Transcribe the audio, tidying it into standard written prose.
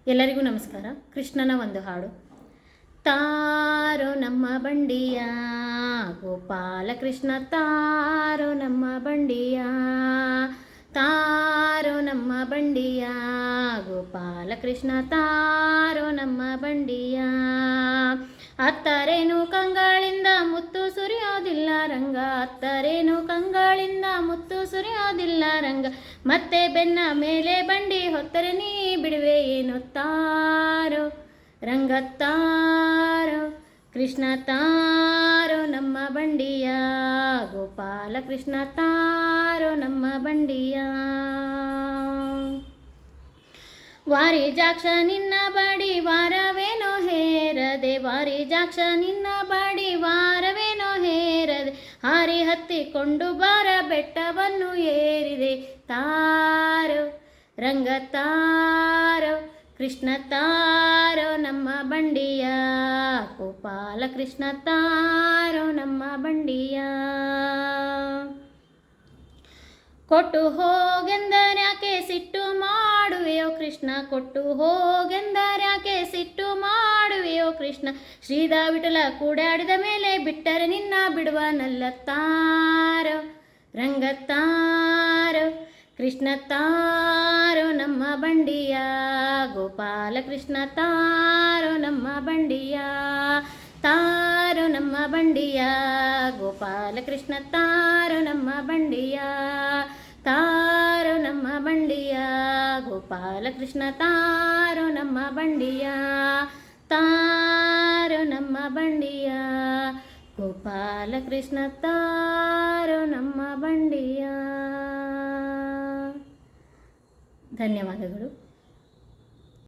ಎಲ್ಲರಿಗೂ ನಮಸ್ಕಾರ. ಕೃಷ್ಣನ ಒಂದು ಹಾಡು. ತಾರೋ ನಮ್ಮ ಬಂಡಿಯ ಗೋಪಾಲ ಕೃಷ್ಣ, ತಾರೋ ನಮ್ಮ ಬಂಡಿಯ, ತಾರೋ ನಮ್ಮ ಬಂಡಿಯ ಗೋಪಾಲ ಕೃಷ್ಣ, ತಾರೋ ನಮ್ಮ ಬಂಡಿಯ. ಅತ್ತರೇನು ಕಂಗಳಿಂದ ಮುತ್ತು ಸುರಿಯೋದಿಲ್ಲ ರಂಗ, ಅತ್ತರೇನು ಕಂಗಳಿಂದ ಮುತ್ತು ಸುರಿಯೋದಿಲ್ಲ ರಂಗ, ಮತ್ತೆ ಬೆನ್ನ ಮೇಲೆ ಬಂಡಿ ಹೊತ್ತರೆ ನೀ ಬಿಡುವೆ ಏನು. ತಾರೋ ರಂಗ ತಾರೋ ಕೃಷ್ಣ, ತಾರೋ ನಮ್ಮ ಬಂಡಿಯ ಗೋಪಾಲ ಕೃಷ್ಣ, ತಾರೋ ನಮ್ಮ ಬಂಡಿಯ. ವಾರಿ ಜಾಕ್ಷ ನಿನ್ನ ಬಾಡಿ ವಾರವೇನೋ ಹೇರದೆ, ವಾರಿ ಜಾಕ್ಷ ನಿನ್ನ ಬಾಡಿ ವಾರವೇನೋ ಹೇರದೆ, ಹಾರಿ ಹತ್ತಿಕೊಂಡು ಬಾರ ಬೆಟ್ಟವನ್ನು ಏರಿದೆ. ತಾರೋ ರಂಗ ತಾರೋ ಕೃಷ್ಣ, ತಾರೋ ನಮ್ಮ ಬಂಡಿಯ ಗೋಪಾಲ ಕೃಷ್ಣ, ತಾರೋ ನಮ್ಮ ಬಂಡಿಯ. ಕೊಟ್ಟು ಹೋಗೆಂದರ್ಯಾಕೆ ಸಿಟ್ಟು ಮಾಡುವೆಯೋ ಕೃಷ್ಣ, ಕೊಟ್ಟು ಹೋಗೆಂದರ್ಯಾಕೆ ಸಿಟ್ಟು ಮಾಡುವೆಯೋ ಕೃಷ್ಣ, ಶ್ರೀದ ವಿಠಲ ಕೂಡಾಡಿದ ಮೇಲೆ ಬಿಟ್ಟರೆ ನಿನ್ನ ಬಿಡುವನಲ್ಲ. ತಾರೋ ರಂಗ ತಾರೋ ಕೃಷ್ಣ, ತಾರೋ ನಮ್ಮ ಬಂಡಿಯ ಗೋಪಾಲ ಕೃಷ್ಣ, ತಾರೋ ನಮ್ಮ ಬಂಡಿಯ, ತಾರೋ ನಮ್ಮ ಬಂಡಿಯ ಗೋಪಾಲ ಕೃಷ್ಣ, ತಾರೋ ನಮ್ಮ ಬಂಡಿಯ, ತಾರೋ ನಮ್ಮ ಬಂಡಿಯ ಗೋಪಾಲ ಕೃಷ್ಣ, ತಾರೋ ನಮ್ಮ ಬಂಡಿಯ, ತಾರೋ ನಮ್ಮ ಬಂಡಿಯ ಗೋಪಾಲ ಕೃಷ್ಣ, ತಾರೋ ನಮ್ಮ ಬಂಡಿಯ. ಧನ್ಯವಾದಗಳು.